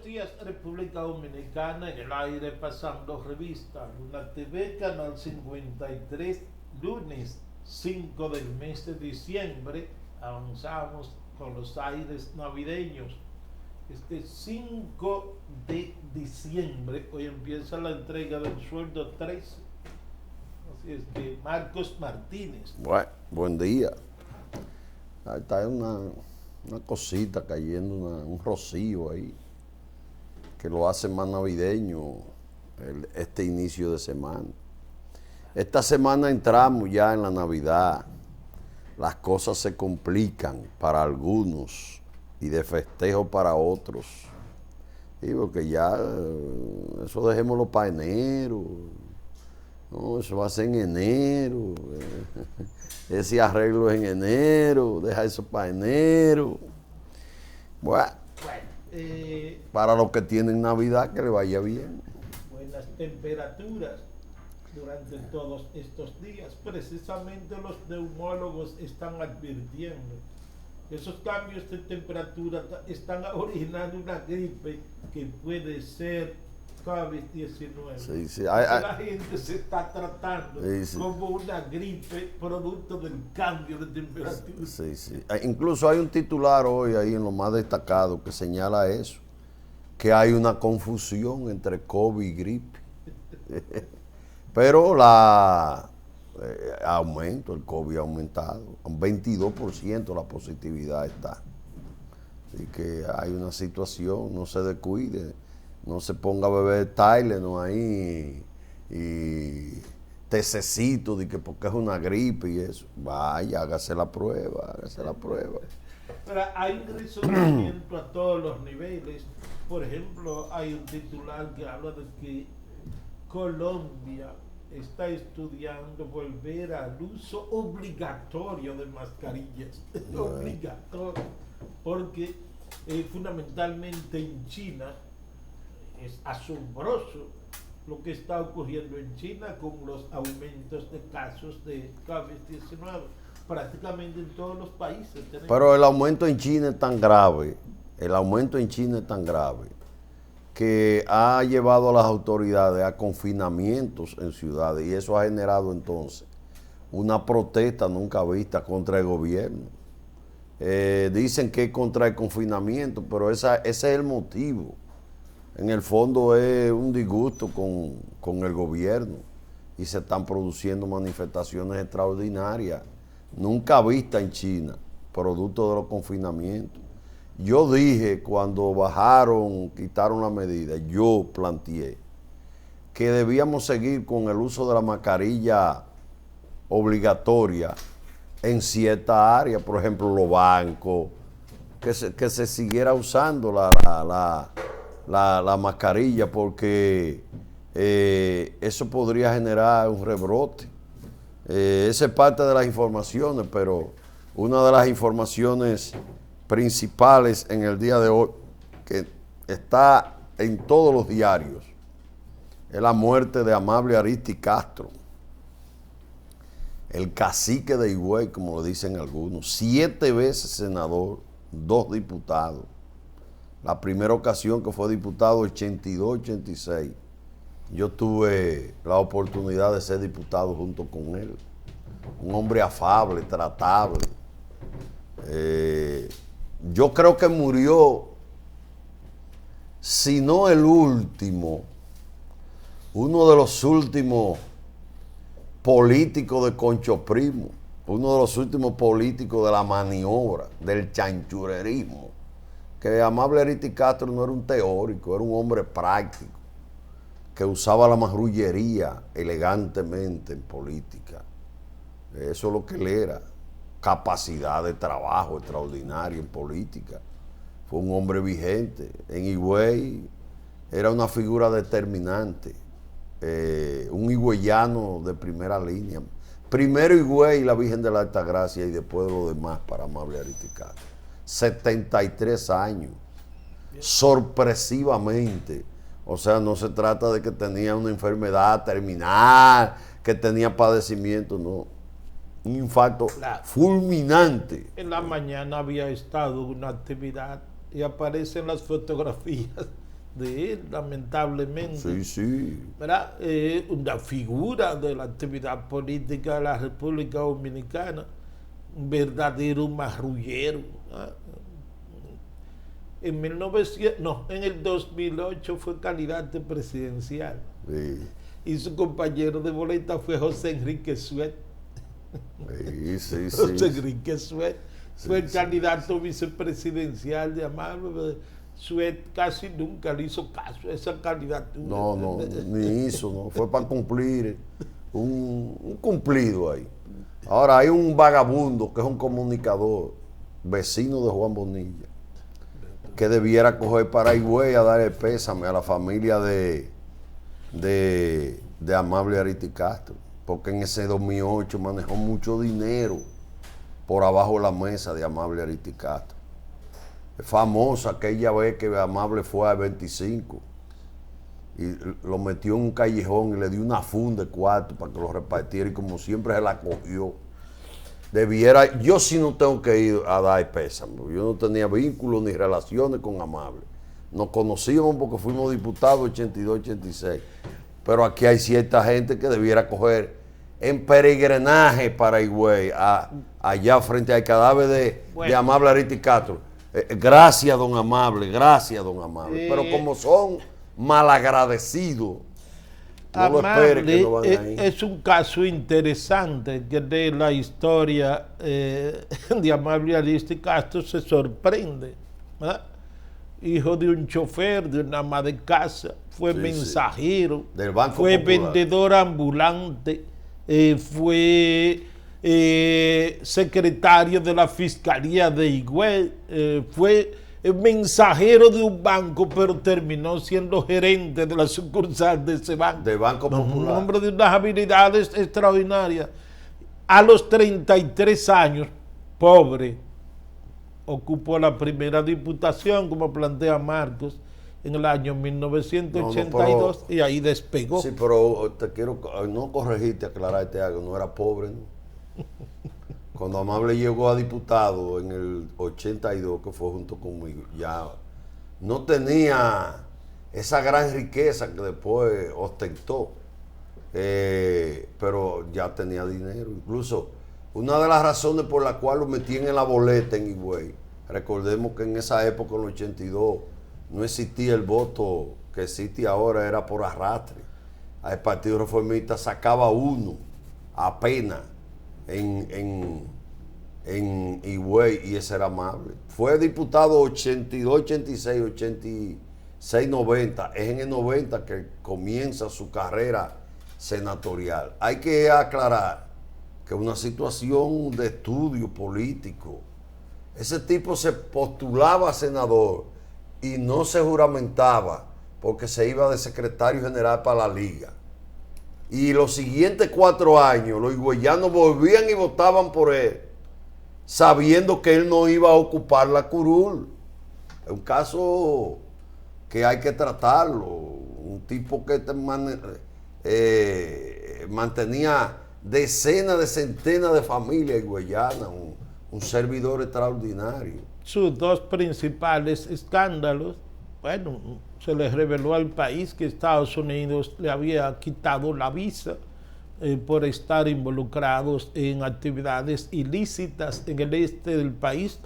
días, República Dominicana, en el aire pasando revista. Luna TV, Canal 53, lunes 5 del mes de diciembre. Avanzamos con los aires navideños. Este 5 de diciembre, hoy empieza la entrega del sueldo 13. Así es que Marcos Martínez. Bueno, buen día. Ahí está una cosita cayendo, un rocío ahí, que lo hace más navideño este inicio de semana. Esta semana entramos ya en la Navidad. Las cosas se complican para algunos y de festejo para otros. Y porque ya eso dejémoslo para enero. No, eso va a ser en enero. Ese arreglo es en enero. Deja eso para enero. Bueno, para los que tienen Navidad, que le vaya bien. Buenas temperaturas durante todos estos días. Precisamente los neumólogos están advirtiendo que esos cambios de temperatura están originando una gripe que puede ser COVID-19. Sí, sí. La gente se está tratando sí. como una gripe producto del cambio de temperatura. Sí, sí. Incluso hay un titular hoy ahí en lo más destacado que señala eso, que hay una confusión entre COVID y gripe. Pero el COVID ha aumentado, un 22% la positividad está. Así que hay una situación, no se descuide. No se ponga a beber Tylenol ahí y tececito de que porque es una gripe y eso. Vaya, hágase la prueba. Pero hay un resurgimiento a todos los niveles. Por ejemplo, hay un titular que habla de que Colombia está estudiando volver al uso obligatorio de mascarillas. Obligatorio. Porque fundamentalmente en China es asombroso lo que está ocurriendo en China con los aumentos de casos de COVID-19. Prácticamente en todos los países. Pero el aumento en China es tan grave, que ha llevado a las autoridades a confinamientos en ciudades y eso ha generado entonces una protesta nunca vista contra el gobierno. Dicen que es contra el confinamiento, pero ese es el motivo. En el fondo es un disgusto con el gobierno y se están produciendo manifestaciones extraordinarias, nunca vistas en China, producto de los confinamientos. Yo dije cuando quitaron la medida, yo planteé que debíamos seguir con el uso de la mascarilla obligatoria en cierta área, por ejemplo los bancos, que se siguiera usando la mascarilla porque eso podría generar un rebrote. Esa es parte de las informaciones, pero una de las informaciones principales en el día de hoy, que está en todos los diarios, es la muerte de Amable Ariztí Castro, el cacique de Higüey, como le dicen algunos, 7 veces senador, 2 diputados. La primera ocasión que fue diputado, 82-86, yo tuve la oportunidad de ser diputado junto con él. Un hombre afable, tratable. Yo creo que murió, si no el último, uno de los últimos políticos de Concho Primo, uno de los últimos políticos de la maniobra, del chanchurerismo. Que Amable Ariztí Castro no era un teórico, era un hombre práctico, que usaba la marrullería elegantemente en política. Eso es lo que él era, capacidad de trabajo extraordinaria en política. Fue un hombre vigente. En Higüey era una figura determinante, un higüeyano de primera línea. Primero Higüey y la Virgen de la Altagracia y después lo demás para Amable Ariztí Castro. 73 años, sorpresivamente. O sea, no se trata de que tenía una enfermedad terminal, que tenía padecimiento, no. Un infarto fulminante. En la mañana había estado una actividad y aparecen las fotografías de él, lamentablemente. Sí, sí. ¿Verdad? Una figura de la actividad política de la República Dominicana, un verdadero marrullero. ¿Ah? En el 2008 fue candidato presidencial. Sí. Y su compañero de boleta fue José Enrique Suet. Sí, sí, sí. José Enrique Suet fue el Sí. candidato vicepresidencial de Amable. Suet casi nunca le hizo caso a esa candidatura. No, ni hizo, no. Fue para cumplir un cumplido ahí. Ahora hay un vagabundo que es un comunicador, vecino de Juan Bonilla, que debiera coger para Higüey a dar el pésame a la familia de Amable Aristide Castro, porque en ese 2008 manejó mucho dinero por abajo de la mesa de Amable Aristide Castro. Es famosa aquella vez que Amable fue al 25 y lo metió en un callejón y le dio una funda de cuarto para que lo repartiera, y como siempre se la cogió. Yo sí no tengo que ir a dar el pésame, yo no tenía vínculos ni relaciones con Amable. Nos conocíamos porque fuimos diputados 82-86, pero aquí hay cierta gente que debiera coger en peregrinaje para Higüey, allá frente al cadáver de Amable Aristide Castro. Gracias, don Amable, gracias, don Amable. Pero como son malagradecidos, no lo esperen que no van ahí. Es un caso interesante que de la historia de Amable Aristide Castro se sorprende, ¿verdad? Hijo de un chofer, de una ama de casa, fue mensajero, del Banco fue Popular, vendedor ambulante, fue secretario de la Fiscalía de Higüey, fue mensajero de un banco, pero terminó siendo gerente de la sucursal de ese banco. del Banco Popular. Un hombre de unas habilidades extraordinarias. A los 33 años, pobre, ocupó la primera diputación, como plantea Marcos, en el año 1982, y ahí despegó. Sí, pero te quiero no corregirte, aclararte algo, no era pobre, ¿no? Cuando Amable llegó a diputado en el 82, que fue junto conmigo, ya no tenía esa gran riqueza que después ostentó, pero ya tenía dinero. Incluso una de las razones por las cuales lo metían en la boleta en Higüey, recordemos que en esa época, en el 82, no existía el voto que existe ahora, era por arrastre. El Partido Reformista sacaba uno apenas en Higüey, y ese era Amable. Fue diputado 82, 86, 86, 90. Es en el 90 que comienza su carrera senatorial. Hay que aclarar que una situación de estudio político, ese tipo se postulaba a senador y no se juramentaba porque se iba de secretario general para la liga. Y los siguientes 4 años los higüeyanos volvían y votaban por él, sabiendo que él no iba a ocupar la curul. Es un caso que hay que tratarlo. Un tipo que mantenía decenas de centenas de familias higüeyanas, un servidor extraordinario. Sus dos principales escándalos, bueno, se les reveló al país que Estados Unidos le había quitado la visa por estar involucrados en actividades ilícitas en el este del país.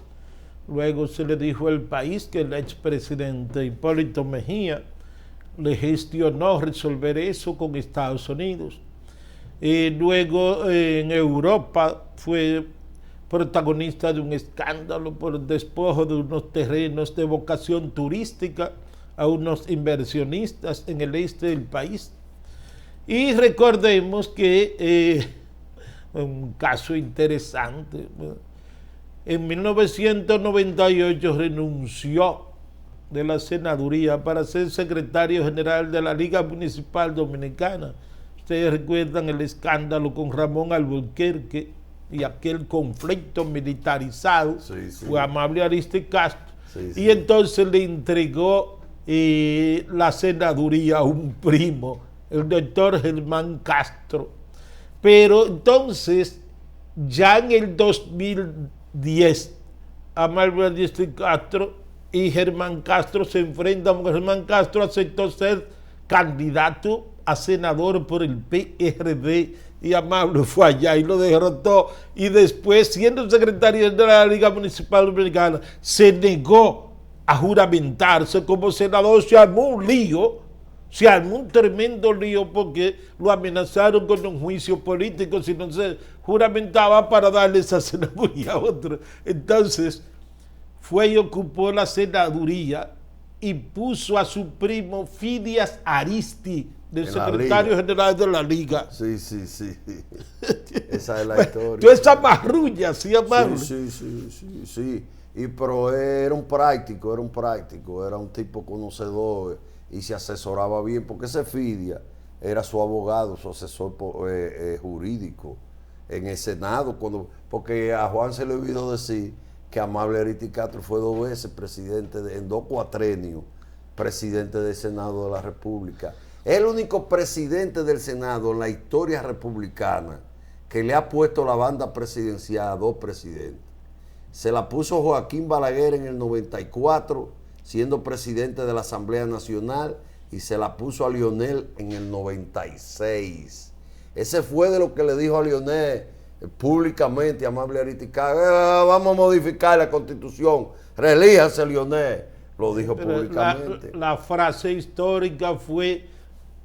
Luego se le dijo al país que el expresidente Hipólito Mejía le gestionó resolver eso con Estados Unidos. Luego en Europa fue protagonista de un escándalo por el despojo de unos terrenos de vocación turística a unos inversionistas en el este del país. Y recordemos que un caso interesante, en 1998 renunció de la senaduría para ser secretario general de la Liga Municipal Dominicana. Ustedes recuerdan el escándalo con Ramón Alburquerque y aquel conflicto militarizado, fue Amable Aristide Castro, y entonces le entregó la senaduría a un primo, el doctor Germán Castro. Pero entonces, ya en el 2010, Amable Aristide Castro y Germán Castro se enfrenta, porque Germán Castro aceptó ser candidato a senador por el PRD y Amable fue allá y lo derrotó, y después, siendo secretario de la Liga Municipal Dominicana, se negó a juramentarse como senador. Se armó un lío, se armó un tremendo lío, porque lo amenazaron con un juicio político si no se juramentaba para darle esa senaduría a otro. Entonces fue y ocupó la senaduría y puso a su primo Fidias Aristi del secretario general de la Liga. Sí. Esa es la historia. Toda esa marrulla, ¿sí, Amable? Sí. Pero era un práctico, era un tipo conocedor y se asesoraba bien, porque ese Fidia era su abogado, su asesor jurídico en el Senado, porque a Juan se le olvidó decir que Amable Aristi Castro fue 2 veces presidente, en 2 cuatrenios, presidente del Senado de la República. Es el único presidente del Senado en la historia republicana que le ha puesto la banda presidencial a 2 presidentes. Se la puso Joaquín Balaguer en el 94, siendo presidente de la Asamblea Nacional, y se la puso a Lionel en el 96. Ese fue de lo que le dijo a Lionel públicamente, Amable Aristi Castro: vamos a modificar la Constitución, relíjase, Lionel. Lo dijo públicamente. La frase histórica fue: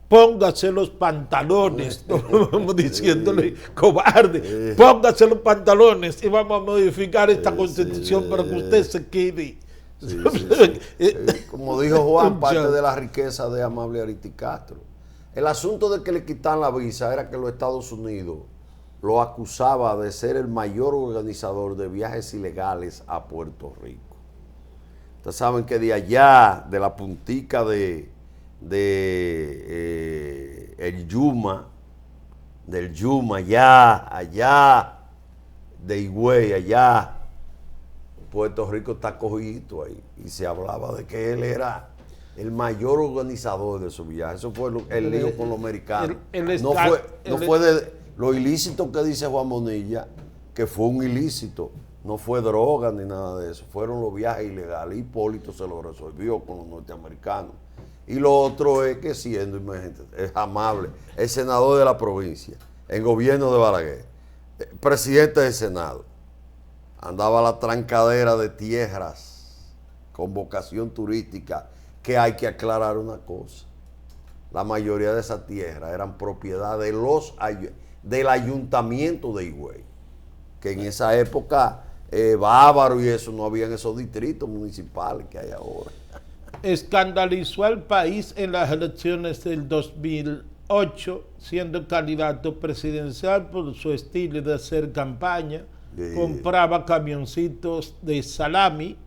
póngase los pantalones, no vamos diciéndole cobarde, póngase los pantalones y vamos a modificar esta Constitución para que usted se quede. Como dijo Juan, parte de la riqueza de Amable Aristi Castro. El asunto de que le quitan la visa era que los Estados Unidos lo acusaba de ser el mayor organizador de viajes ilegales a Puerto Rico. Ustedes saben que de allá, de la puntica el Yuma, del Yuma, allá, de Higüey, allá, Puerto Rico está cogido ahí. Y se hablaba de que él era el mayor organizador de esos viajes. Eso fue el lío con los americanos. No fue de lo ilícito que dice Juan Bonilla, que fue un ilícito. No fue droga ni nada de eso. Fueron los viajes ilegales. Hipólito se lo resolvió con los norteamericanos. Y lo otro es que, siendo, imagínate, es Amable, el senador de la provincia, en gobierno de Balaguer, presidente del Senado, andaba la trancadera de tierras con vocación turística, que hay que aclarar una cosa: la mayoría de esas tierras eran propiedad del ayuntamiento de Higüey, que en esa época Bávaro y eso, no habían esos distritos municipales que hay ahora. Escandalizó al país en las elecciones del 2008, siendo candidato presidencial por su estilo de hacer campaña. Compraba camioncitos de salami,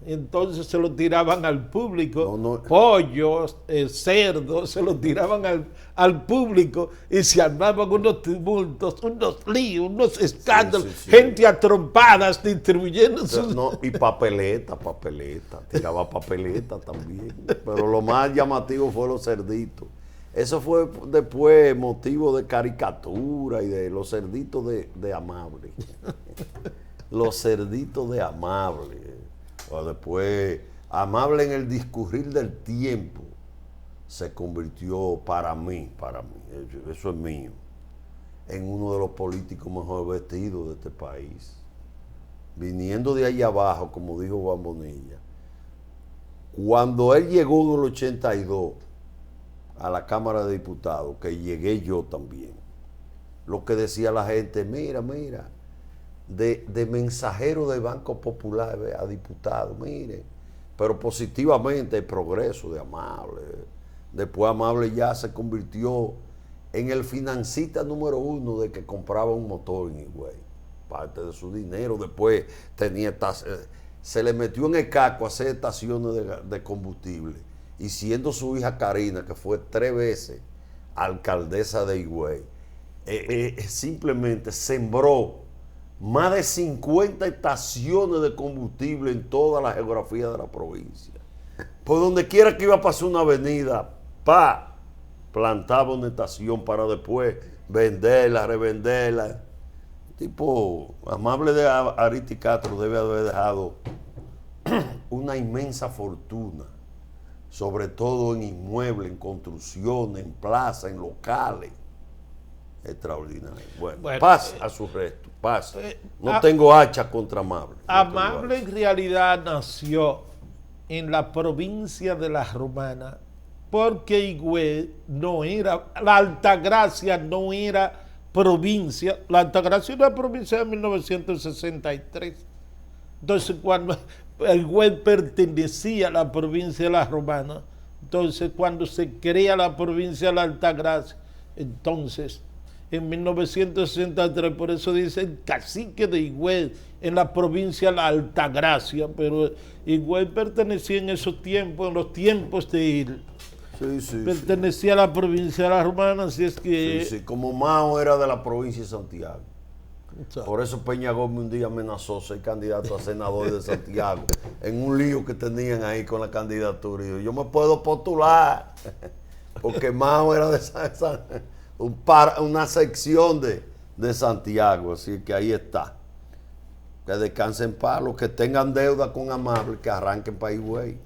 entonces se lo tiraban al público, pollos, cerdos, se lo tiraban al público, y se armaban unos tumultos, unos líos, unos escándalos, gente a trompadas distribuyendo sus... y papeleta, tiraba papeleta también, pero lo más llamativo fue los cerditos. Eso fue después motivo de caricatura y de los cerditos de Amable. Los cerditos de Amable. O después, Amable, en el discurrir del tiempo, se convirtió para mí, eso es mío, en uno de los políticos mejor vestidos de este país. Viniendo de ahí abajo, como dijo Juan Bonilla, cuando él llegó en el 82 a la Cámara de Diputados, que llegué yo también, lo que decía la gente: mira, de mensajero del Banco Popular a diputado, mire, pero positivamente el progreso de Amable. Después Amable ya se convirtió en el financista número 1 de que compraba un motor en Higüey, parte de su dinero. Después se le metió en el caco a hacer estaciones de combustible, y siendo su hija Karina, que fue 3 veces alcaldesa de Higüey, simplemente sembró más de 50 estaciones de combustible en toda la geografía de la provincia. Por donde quiera que iba a pasar una avenida, plantaba una estación para después venderla, revenderla. Tipo, Amable de Aristi Castro debe haber dejado una inmensa fortuna, sobre todo en inmuebles, en construcciones, en plazas, en locales. Extraordinario. Bueno, paz a su resto, paz. No tengo hacha contra Amable. Amable en realidad nació en la provincia de La Romana, porque Higüey no era, la Altagracia no era provincia, la Altagracia era provincia de 1963. Entonces, cuando Higüey pertenecía a la provincia de La Romana, entonces cuando se crea la provincia de la Altagracia, entonces en 1963, por eso dice el cacique de Higüey en la provincia de la Altagracia, pero Higüey pertenecía en esos tiempos, en los tiempos de él. Pertenecía a la provincia de La Romana, así es que... Sí, como Mao era de la provincia de Santiago. Por eso Peña Gómez un día amenazó ser candidato a senador de Santiago en un lío que tenían ahí con la candidatura. Y dijo, yo me puedo postular porque Mao era de una sección de Santiago, así que ahí está. Que descansen en paz, los que tengan deuda con Amable, que arranquen para Higüey.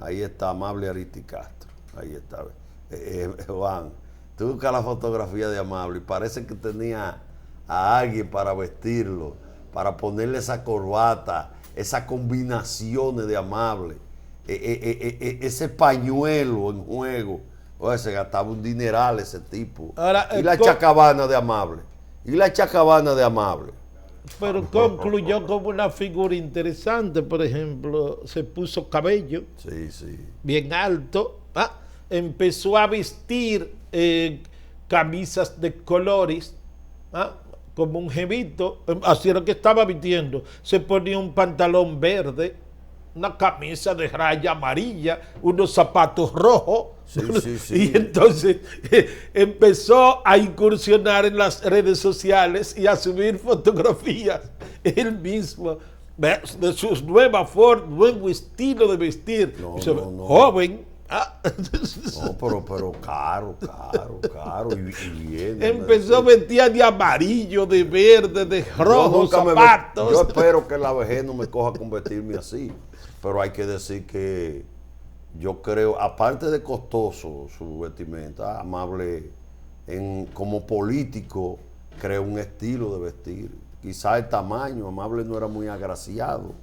Ahí está Amable Aristicastro, ahí está. Juan, tú buscas la fotografía de Amable y parece que tenía a alguien para vestirlo, para ponerle esa corbata, esas combinaciones de Amable, ese pañuelo en juego. Oye, se gastaba un dineral ese tipo. Ahora, y la chacabana de Amable. Y la chacabana de Amable. Pero concluyó como una figura interesante. Por ejemplo, se puso cabello bien alto, empezó a vestir camisas de colores, como un jevito, así era que estaba vistiendo. Se ponía un pantalón verde, una camisa de raya amarilla, unos zapatos rojos. Y entonces empezó a incursionar en las redes sociales y a subir fotografías él mismo de sus nuevas formas, nuevo estilo de vestir. Joven. No, pero caro. Y bien. Empezó vestida de amarillo, de verde, de rojo, zapatos. Yo espero que la vejez no me coja con vestirme así. Pero hay que decir que yo creo, aparte de costoso su vestimenta, Amable como político creó un estilo de vestir. Quizá el tamaño, Amable no era muy agraciado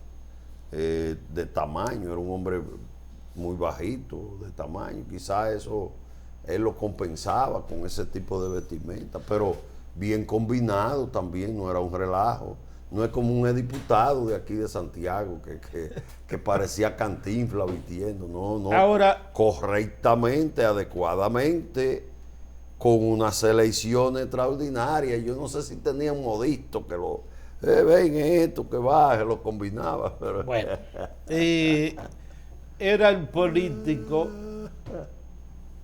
de tamaño, era un hombre muy bajito de tamaño. Quizá eso él lo compensaba con ese tipo de vestimenta, pero bien combinado también, no era un relajo. No es como un diputado de aquí de Santiago que parecía Cantinflas vistiendo, no. Ahora, correctamente, adecuadamente, con una selección extraordinaria. Yo no sé si tenía un modisto que lo, ven esto, que baje, lo combinaba. Pero... Bueno, era el político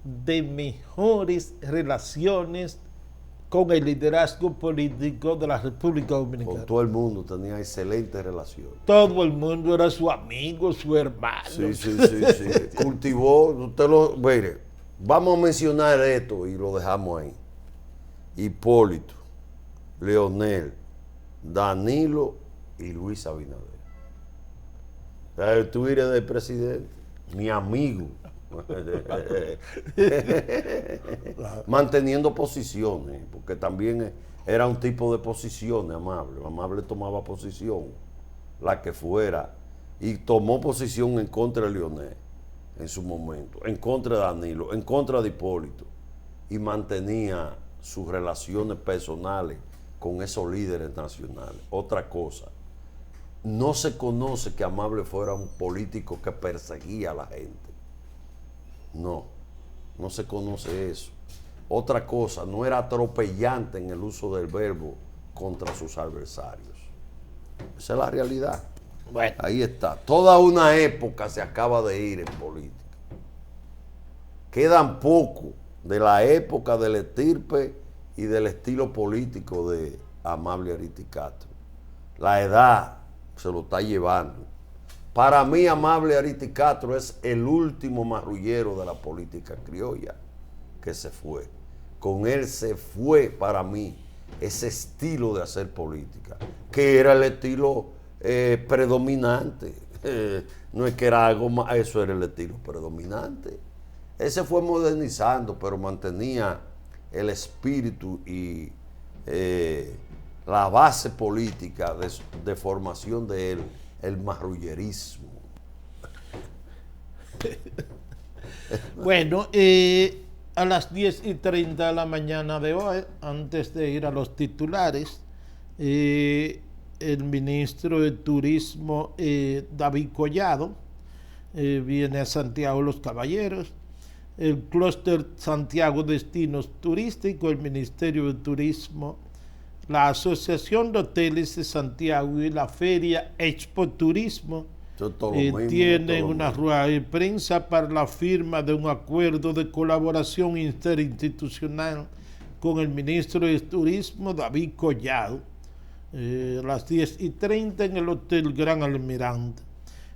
de mejores relaciones con el liderazgo político de la República Dominicana. Con todo el mundo tenía excelentes relaciones. Todo el mundo era su amigo, su hermano. Sí. Cultivó, mire, vamos a mencionar esto y lo dejamos ahí. Hipólito, Leonel, Danilo y Luis Abinader. Tú eres del presidente, mi amigo. Manteniendo posiciones, porque también era un tipo de posiciones. Amable tomaba posición, la que fuera, y tomó posición en contra de Leonel en su momento, en contra de Danilo, en contra de Hipólito, y mantenía sus relaciones personales con esos líderes nacionales. Otra cosa, no se conoce que Amable fuera un político que perseguía a la gente. No se conoce eso. Otra cosa, no era atropellante en el uso del verbo contra sus adversarios. Esa es la realidad. Bueno. Ahí está. Toda una época se acaba de ir en política. Quedan poco de la época del estirpe y del estilo político de Amable Aristicastro. La edad se lo está llevando. Para mí, Amable Aristicastro es el último marrullero de la política criolla que se fue. Con él se fue, para mí, ese estilo de hacer política, que era el estilo predominante No es que era algo más, eso era el estilo predominante. Ese fue modernizando, pero mantenía el espíritu y la base política de formación de él, el marrullerismo. Bueno, a las 10:30 de la mañana de hoy, antes de ir a los titulares, el ministro de Turismo, David Collado, viene a Santiago Los Caballeros. El Clúster Santiago Destinos Turísticos, el Ministerio de Turismo, la Asociación de Hoteles de Santiago y la Feria Expo Turismo tienen una rueda de prensa para la firma de un acuerdo de colaboración interinstitucional con el ministro de Turismo, David Collado, a las 10:30 en el Hotel Gran Almirante.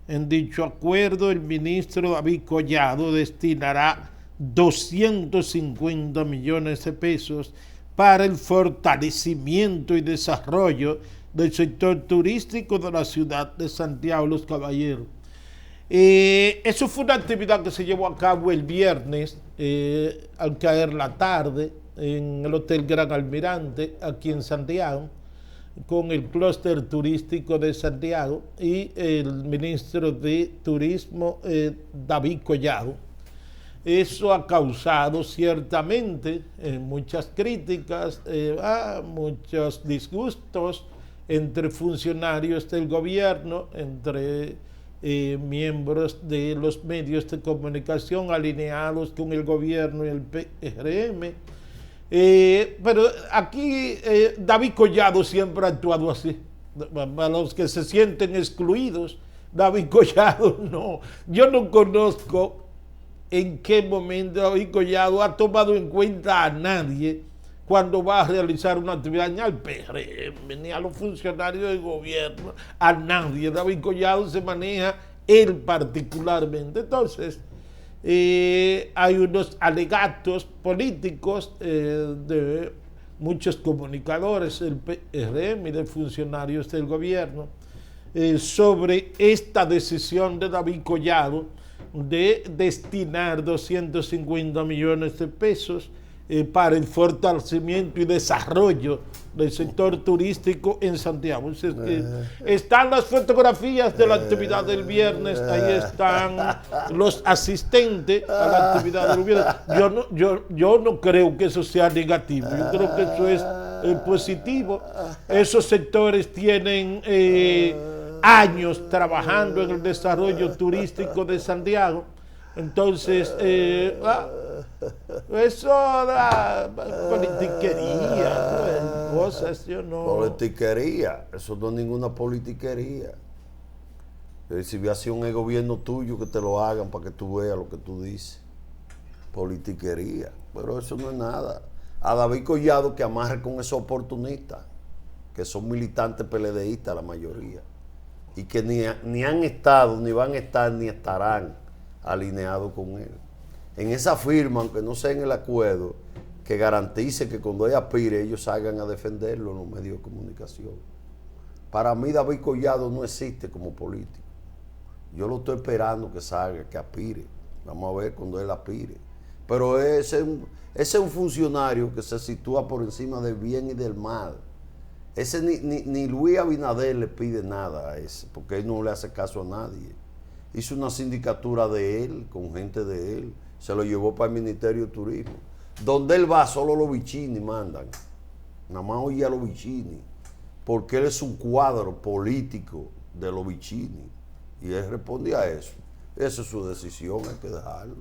En dicho acuerdo, el ministro David Collado destinará 250 millones de pesos para el fortalecimiento y desarrollo del sector turístico de la ciudad de Santiago Los Caballeros. Eso fue una actividad que se llevó a cabo el viernes, al caer la tarde, en el Hotel Gran Almirante, aquí en Santiago, con el clúster turístico de Santiago y el ministro de Turismo, David Collado. Eso ha causado ciertamente muchas críticas, muchos disgustos entre funcionarios del gobierno, entre miembros de los medios de comunicación alineados con el gobierno y el PRM. Pero aquí David Collado siempre ha actuado así. Para los que se sienten excluidos, David Collado no. Yo no conozco en qué momento David Collado ha tomado en cuenta a nadie cuando va a realizar una actividad, ni al PRM, ni a los funcionarios del gobierno, a nadie. David Collado se maneja él particularmente. Entonces, hay unos alegatos políticos de muchos comunicadores del PRM y de funcionarios del gobierno sobre esta decisión de David Collado de destinar 250 millones de pesos para el fortalecimiento y desarrollo del sector turístico en Santiago. Están las fotografías de la actividad del viernes, ahí están los asistentes a la actividad del viernes. Yo no creo que eso sea negativo, yo creo que eso es positivo. Esos sectores tienen años trabajando en el desarrollo turístico de Santiago. Entonces, eso da politiquería, cosas, yo no. Politiquería, eso no es ninguna politiquería. Si hubiera sido un gobierno tuyo que te lo hagan para que tú veas lo que tú dices. Politiquería, pero eso no es nada. A David Collado que amarre con esos oportunistas, que son militantes PLDistas la mayoría, y que ni han estado, ni van a estar, ni estarán alineados con él. En esa firma, aunque no sea en el acuerdo, que garantice que cuando él aspire, ellos salgan a defenderlo en los medios de comunicación. Para mí, David Collado no existe como político. Yo lo estoy esperando que salga, que aspire. Vamos a ver cuando él aspire. Pero ese es un funcionario que se sitúa por encima del bien y del mal. Ese ni Luis Abinader le pide nada a ese, porque él no le hace caso a nadie. Hizo una sindicatura de él, con gente de él, se lo llevó para el Ministerio de Turismo. Donde él va, solo los bichini mandan. Nada más oye a los bichini, porque él es un cuadro político de los bichini. Y él responde a eso. Esa es su decisión, hay que dejarlo.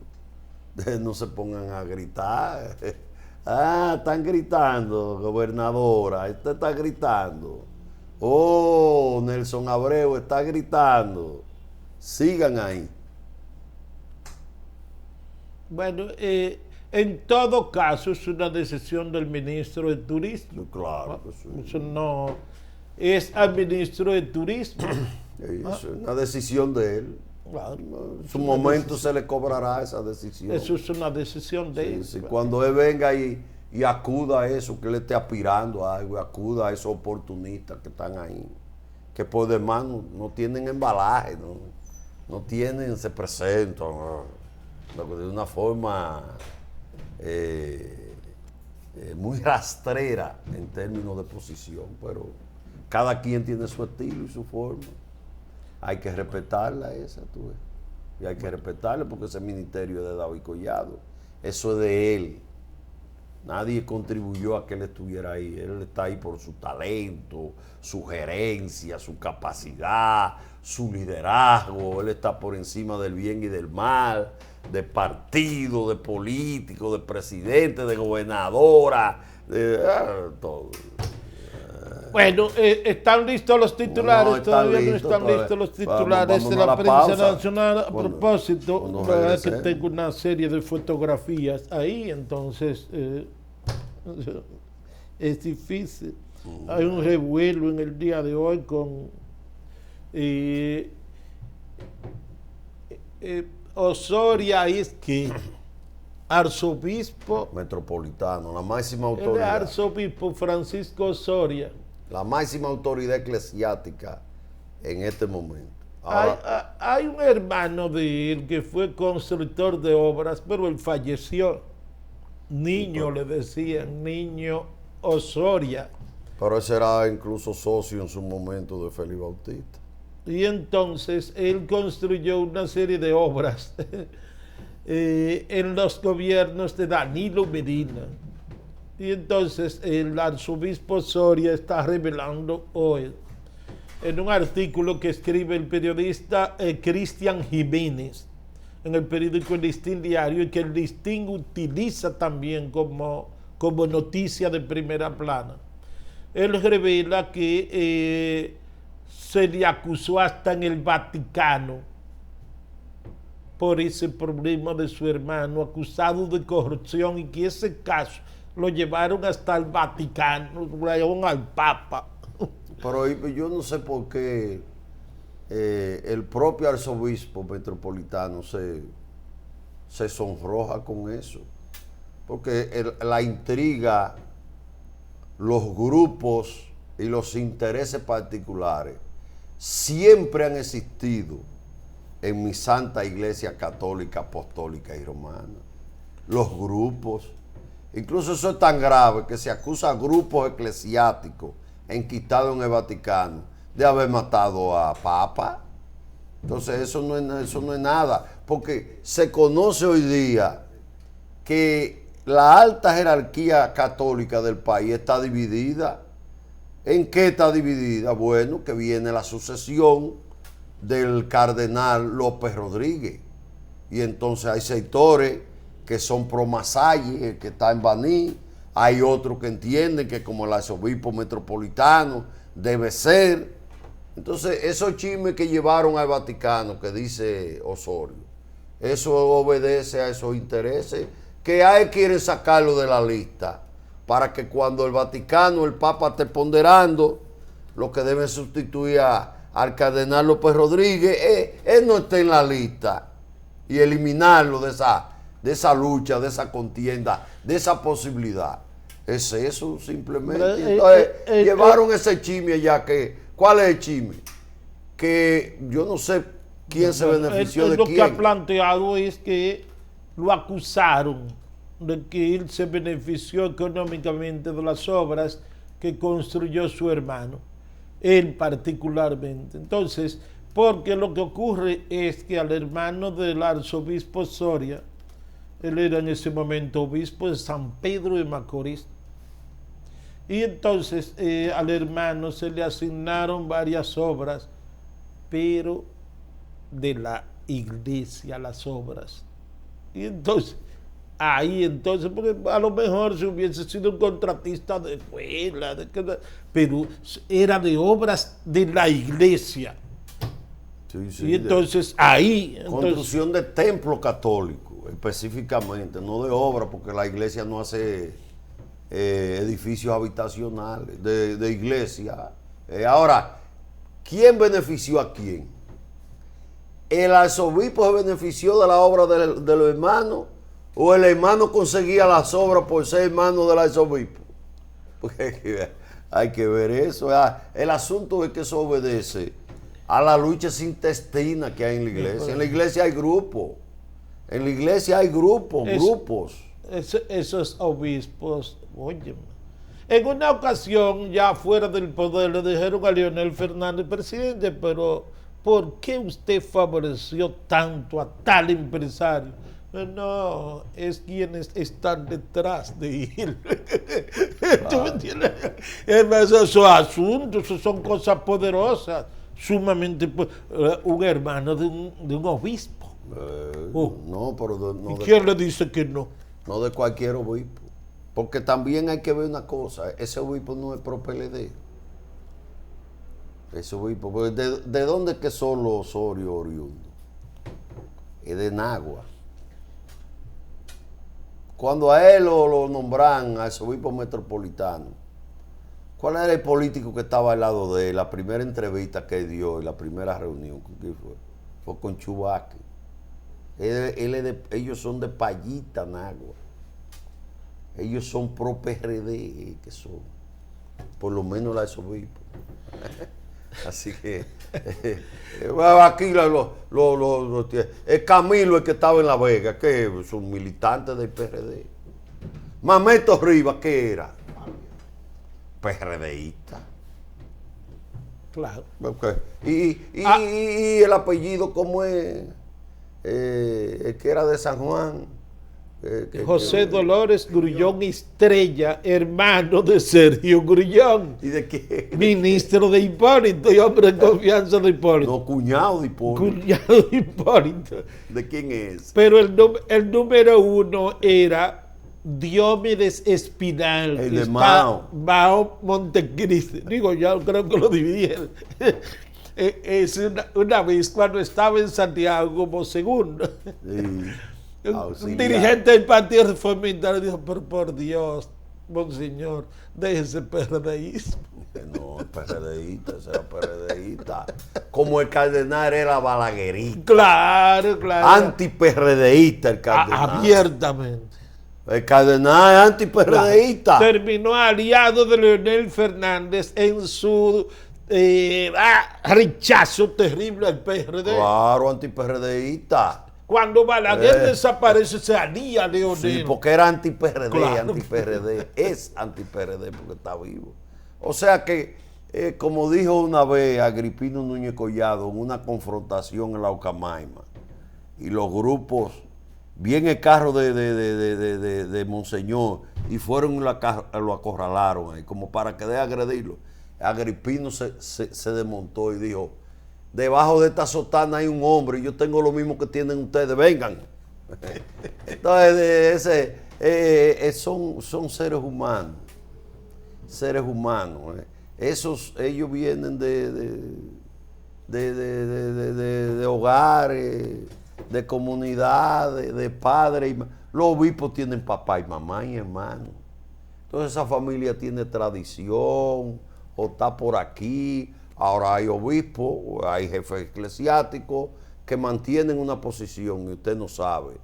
No se pongan a gritar. Están gritando, gobernadora, esta está gritando. Oh, Nelson Abreu está gritando. Sigan ahí. Bueno, en todo caso es una decisión del ministro de Turismo. Claro que sí. Eso no es al ministro de Turismo. Es una decisión de él. Claro, En su momento se le cobrará esa decisión. eso es una decisión de él. Sí, cuando él venga y acuda a eso, que él esté aspirando a algo, acuda a esos oportunistas que están ahí. que por demás no tienen embalaje, no tienen, se presentan de una forma muy rastrera en términos de posición, pero cada quien tiene su estilo y su forma. Hay que respetarla esa, tú ves. Y hay que respetarla porque ese ministerio es de David Collado. Eso es de él. Nadie contribuyó a que él estuviera ahí. Él está ahí por su talento, su gerencia, su capacidad, su liderazgo. Él está por encima del bien y del mal, de partido, de político, de presidente, de gobernadora, de todo. Bueno, ¿están listos los titulares? No, todavía no listo, están listos los titulares de vámonos a la la prensa pausa. nacional. A propósito, cuando la verdad que regresemos. tengo una serie de fotografías ahí, entonces es difícil. Hay un revuelo en el día de hoy con Osoria, es que arzobispo, Metropolitano, la máxima el autoridad. arzobispo Francisco Osoria. La máxima autoridad eclesiástica en este momento. Ahora, Hay un hermano de él que fue constructor de obras, pero él falleció. Niño le decían, Niño Osoria. pero él será incluso socio en su momento de Félix Bautista. Y entonces él construyó una serie de obras en los gobiernos de Danilo Medina. Y entonces el arzobispo Soria está revelando hoy, en un artículo que escribe el periodista Cristian Jiménez, en el periódico El Listín Diario, y que el Listín utiliza también como noticia de primera plana. Él revela que se le acusó hasta en el Vaticano por ese problema de su hermano, acusado de corrupción, y que ese caso lo llevaron hasta el Vaticano, lo llevaron al Papa. Pero yo no sé por qué el propio arzobispo metropolitano se sonroja con eso. Porque la intriga, los grupos y los intereses particulares siempre han existido en mi santa iglesia católica, apostólica y romana. Los grupos, incluso eso es tan grave que se acusa a grupos eclesiásticos enquistados en el Vaticano de haber matado a Papa. Entonces eso no es nada, porque se conoce hoy día que la alta jerarquía católica del país está dividida. ¿En qué está dividida? Bueno, que viene la sucesión del cardenal López Rodríguez. Y entonces hay sectores que son pro Masalle, el que está en Baní. Hay otros que entienden que como el arzobispo metropolitano debe ser. Entonces, esos chismes que llevaron al Vaticano, que dice Osorio, eso obedece a esos intereses que hay quieren sacarlo de la lista para que cuando el Vaticano, el Papa esté ponderando lo que debe sustituir al cardenal López Rodríguez, él no esté en la lista y eliminarlo de esa lucha, de esa contienda, de esa posibilidad. Es eso simplemente. Entonces, llevaron ese chisme ya que, ¿cuál es el chisme? Que yo no sé quién se benefició de lo quién. Lo que ha planteado es que lo acusaron de que él se benefició económicamente de las obras que construyó su hermano, él particularmente. Entonces, porque lo que ocurre es que al hermano del arzobispo Soria, él era en ese momento obispo de San Pedro de Macorís, y entonces al hermano se le asignaron varias obras, pero de la iglesia las obras. Y entonces, porque a lo mejor si hubiese sido un contratista de escuela, pero era de obras de la iglesia. Sí, y entonces ahí... Construcción de templo católico, específicamente, no de obra, porque la iglesia no hace edificios habitacionales de iglesia. Ahora, ¿quién benefició a quién? ¿El arzobispo se benefició de la obra de los hermanos o el hermano conseguía las obras por ser hermano del arzobispo? Porque Hay que ver eso. El asunto es que eso obedece a la lucha intestina que hay en la iglesia. En la iglesia hay grupos. En la iglesia hay grupos. Esos obispos, oye, en una ocasión, ya fuera del poder, le dijeron a Leonel Fernández, presidente, pero ¿por qué usted favoreció tanto a tal empresario? No, es quienes están detrás de él. ¿Tú me entiendes? Esos asuntos, esos son cosas poderosas, sumamente un hermano de un obispo. No, pero ¿Y quién le dice que no? No de cualquier obispo. Porque también hay que ver una cosa, ese obispo no es pro PLD. Ese obispo, pues, ¿de dónde es que son los Osorio oriundos? Es de Nagua. Cuando a él lo nombran, a ese obispo metropolitano, ¿cuál era el político que estaba al lado de él? La primera entrevista que dio y la primera reunión, ¿con quién fue? Fue con Chubaque. Ellos son de Payita, Nagua. Ellos son pro PRD, que son, por lo menos la obispo. Así que aquí el Camilo, el que estaba en La Vega, que son militantes del PRD. Mameto Rivas, ¿qué era? PRDista. Claro. Okay. Y el apellido, ¿cómo es? El que era de San Juan. José Dolores Grullón Estrella, hermano de Sergio Grullón. ¿Y de qué? Ministro de Hipólito y hombre de confianza de Hipólito. No, cuñado de Hipólito. Cuñado de Hipólito. ¿De quién es? Pero el número uno era Diomedes Espinal. El de Mao. Mao Montecristi. Digo, ya creo que lo dividieron. Es una vez cuando estaba en Santiago como segundo. Sí. Un dirigente del Partido Reformista le dijo, pero por Dios, monseñor, déjese PRDismo. No, el PRDista, ese era PRDista. Como el cardenal era balaguerista. Claro. Anti-PRDista el cardenal. Abiertamente. El cardenal es anti-PRDista. Terminó aliado de Leonel Fernández en su rechazo terrible al PRD. Claro, anti-PRDista. Cuando Balaguer desaparece, se alía Leonel. Sí, porque era anti-PRD, Claro. anti-PRD. Es anti-PRD porque está vivo. O sea que, como dijo una vez Agripino Núñez Collado en una confrontación en la Ocamaima, y los grupos, bien el carro de Monseñor, y fueron y lo acorralaron ahí, como para que deje agredirlo. Agripino se desmontó y dijo, debajo de esta sotana hay un hombre y yo tengo lo mismo que tienen ustedes, vengan. Entonces, son seres humanos. Seres humanos. Ellos vienen de hogares, de comunidades, de padres. Los obispos tienen papá y mamá y hermanos. Entonces esa familia tiene tradición, o está por aquí. Ahora hay obispos, hay jefes eclesiásticos que mantienen una posición y usted no sabe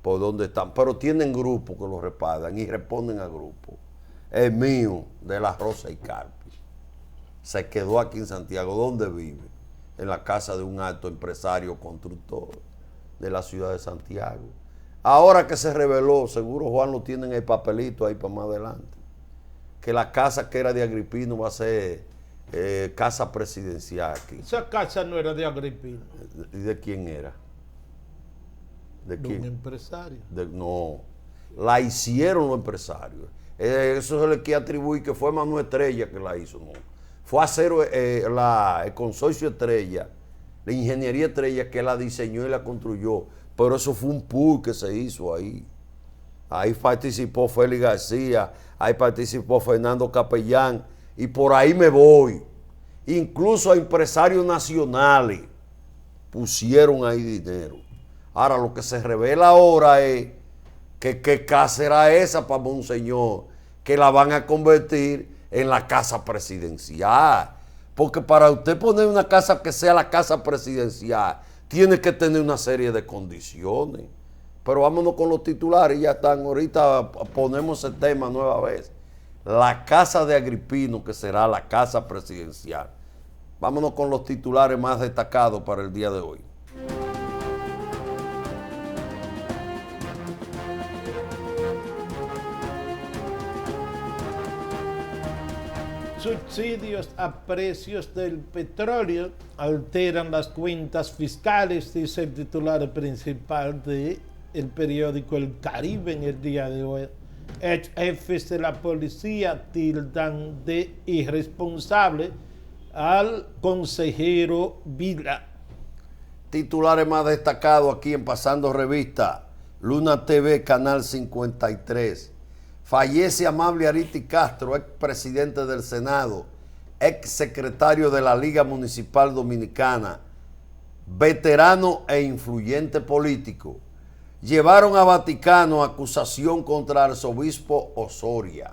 por dónde están, pero tienen grupos que los respaldan y responden a grupos. El mío, de la Rosa y Carpi, se quedó aquí en Santiago. ¿Dónde vive? En la casa de un alto empresario constructor de la ciudad de Santiago. Ahora que se reveló, seguro Juan lo tiene en el papelito ahí para más adelante, que la casa que era de Agripino va a ser casa presidencial aquí. Esa casa no era de Agripino. ¿Y de quién era? ¿De quién? Un empresario. No, la hicieron los empresarios. Eso se le quiere atribuir que fue Manuel Estrella que la hizo. No, fue a hacer el consorcio Estrella, la ingeniería Estrella, que la diseñó y la construyó. Pero eso fue un pool que se hizo ahí. Ahí participó Félix García, ahí participó Fernando Capellán, y por ahí me voy. Incluso a empresarios nacionales pusieron ahí dinero. Ahora, lo que se revela ahora es que qué casa era esa para Monseñor, que la van a convertir en la casa presidencial. Porque para usted poner una casa que sea la casa presidencial, tiene que tener una serie de condiciones. Pero vámonos con los titulares, ya están. Ahorita ponemos el tema nueva vez. la casa de Agripino, que será la casa presidencial. Vámonos con los titulares más destacados para el día de hoy. Subsidios a precios del petróleo alteran las cuentas fiscales, dice el titular principal del periódico El Caribe en el día de hoy. Ex jefes de la policía tildan de irresponsable al consejero Vila. Titulares más destacados aquí en Pasando Revista. Luna TV, Canal 53. Fallece Amable Ariti Castro, ex presidente del Senado, ex secretario de la Liga Municipal Dominicana, veterano e influyente político. Llevaron a Vaticano acusación contra arzobispo Osoria.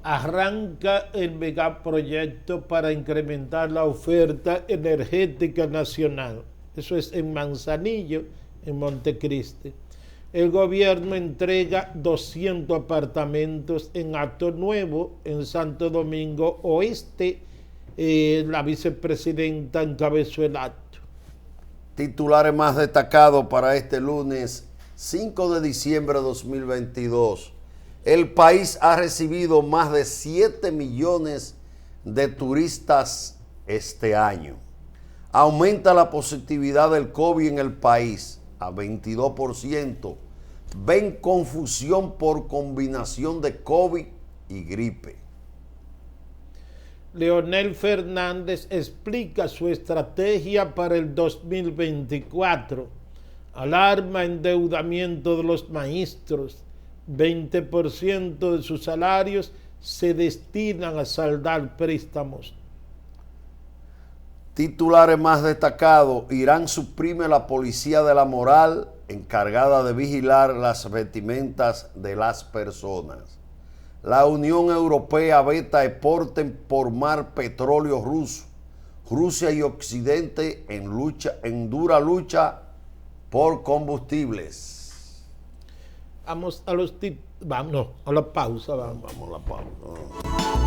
Arranca el megaproyecto para incrementar la oferta energética nacional. Eso es en Manzanillo, en Montecristi. El gobierno entrega 200 apartamentos en Acto Nuevo, en Santo Domingo Oeste. La vicepresidenta encabezó el acto. Titulares más destacados para este lunes 5 de diciembre de 2022. El país ha recibido más de 7 millones de turistas este año. Aumenta la positividad del COVID en el país a 22%. Ven confusión por combinación de COVID y gripe. Leonel Fernández explica su estrategia para el 2024. Alarma endeudamiento de los maestros. 20% de sus salarios se destinan a saldar préstamos. Titulares más destacados. Irán suprime la policía de la moral encargada de vigilar las vestimentas de las personas. La Unión Europea veta exporten por mar petróleo ruso. Rusia y Occidente en dura lucha por combustibles. Vamos a los vamos a la pausa. Vamos a la pausa.